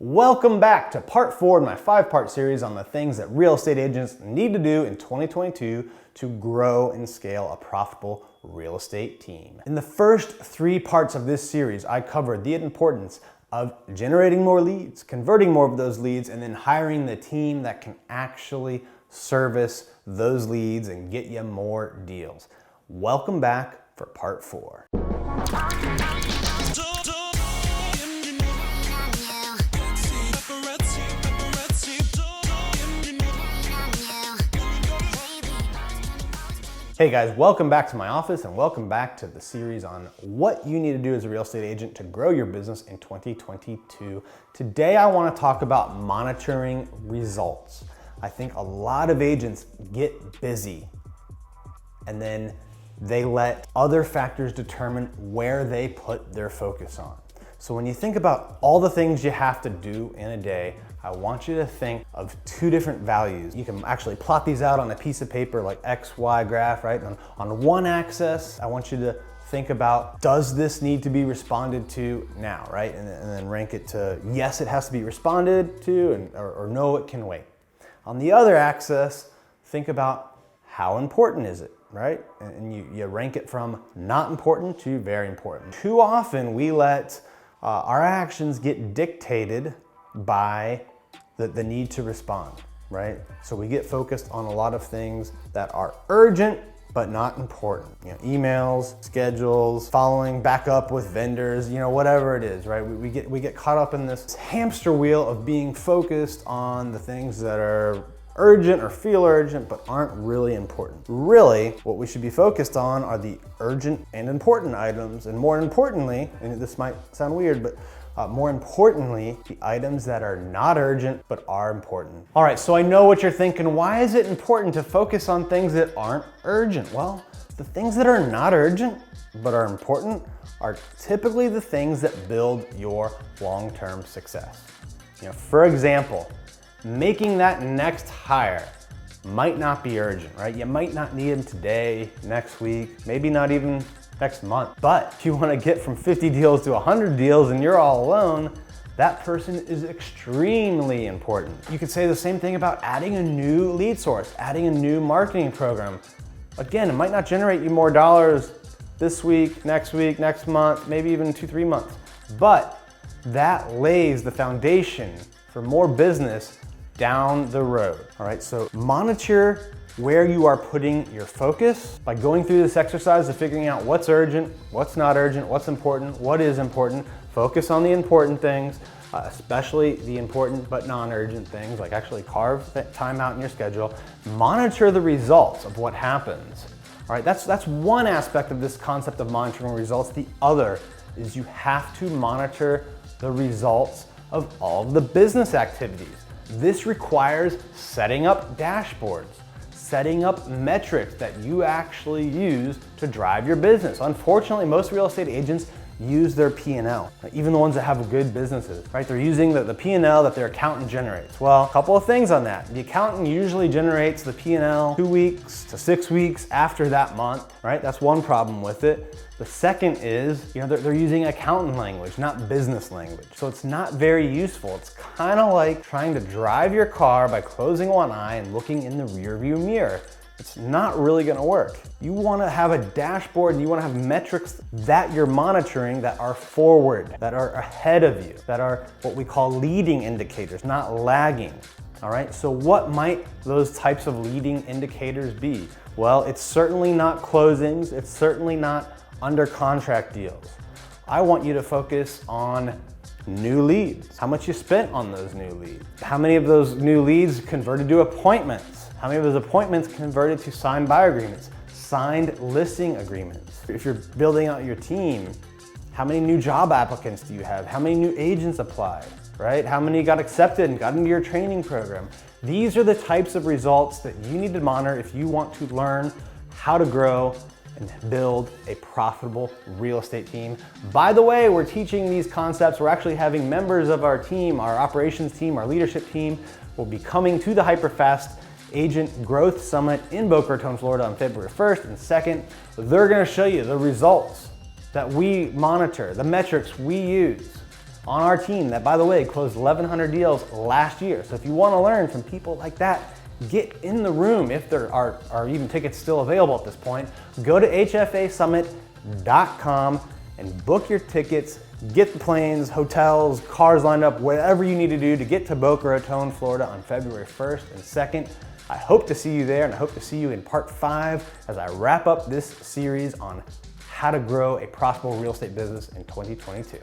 Welcome back to part 4 of my 5-part series on the things that real estate agents need to do in 2022 to grow and scale a profitable real estate team. In the first 3 parts of this series, I covered the importance of generating more leads, converting more of those leads, and then hiring the team that can actually service those leads and get you more deals. Welcome back for part 4. Hey guys, welcome back to my office and welcome back to the series on what you need to do as a real estate agent to grow your business in 2022. Today I want to talk about monitoring results. I think a lot of agents get busy and then they let other factors determine where they put their focus on. So when you think about all the things you have to do in a day, I want you to think of 2 different values. You can actually plot these out on a piece of paper like X, Y graph, right? On one axis, I want you to think about, does this need to be responded to now, right? And then rank it to yes, it has to be responded to, or no, it can wait. On the other axis, think about how important is it, right? And you rank it from not important to very important. Too often we let our actions get dictated by the need to respond, right? So we get focused on a lot of things that are urgent but not important. You know, emails, schedules, following back up with vendors, you know, whatever it is, right? We get caught up in this hamster wheel of being focused on the things that are urgent or feel urgent but aren't really important. Really, what we should be focused on are the urgent and important items, and more importantly, and this might sound weird, but more importantly, the items that are not urgent but are important. All right, so I know what you're thinking. Why is it important to focus on things that aren't urgent? Well, the things that are not urgent but are important are typically the things that build your long-term success. You know, for example, making that next hire might not be urgent, right? You might not need them today, next week, maybe not even next month. But if you want to get from 50 deals to 100 deals and you're all alone, that person is extremely important. You could say the same thing about adding a new lead source, adding a new marketing program. Again, it might not generate you more dollars this week, next month, maybe even 2-3 months. But that lays the foundation for more business down the road. All right, so monitor where you are putting your focus by going through this exercise of figuring out what's urgent, what's not urgent, what's important, what is important. Focus on the important things, especially the important but non-urgent things, like actually carve that time out in your schedule. Monitor the results of what happens. All right, that's one aspect of this concept of monitoring results. The other is you have to monitor the results of all of the business activities. This requires setting up dashboards, setting up metrics that you actually use to drive your business. Unfortunately, most real estate agents use their P&L, even the ones that have good businesses, right? They're using the P&L that their accountant generates. Well, a couple of things on that. The accountant usually generates the P&L 2 weeks to 6 weeks after that month, right? That's one problem with it. The second is, you know, they're using accountant language, not business language. So it's not very useful. It's kind of like trying to drive your car by closing one eye and looking in the rearview mirror. It's not really gonna work. You wanna have a dashboard and you wanna have metrics that you're monitoring that are forward, that are ahead of you, that are what we call leading indicators, not lagging. All right, so what might those types of leading indicators be? Well, it's certainly not closings, it's certainly not under contract deals. I want you to focus on new leads. How much you spent on those new leads? How many of those new leads converted to appointments? How many of those appointments converted to signed buyer agreements, signed listing agreements? If you're building out your team, how many new job applicants do you have? How many new agents applied, right? How many got accepted and got into your training program? These are the types of results that you need to monitor if you want to learn how to grow and build a profitable real estate team. By the way, we're teaching these concepts. We're actually having members of our team, our operations team, our leadership team, will be coming to the HyperFast Agent Growth Summit in Boca Raton, Florida on February 1st and 2nd. They're gonna show you the results that we monitor, the metrics we use on our team that, by the way, closed 1,100 deals last year. So if you want to learn from people like that, get in the room. If there are even tickets still available at this point, go to hfasummit.com and book your tickets. Get the planes, hotels, cars lined up, whatever you need to do to get to Boca Raton, Florida on February 1st and 2nd. I hope to see you there, and I hope to see you in part 5 as I wrap up this series on how to grow a profitable real estate business in 2022.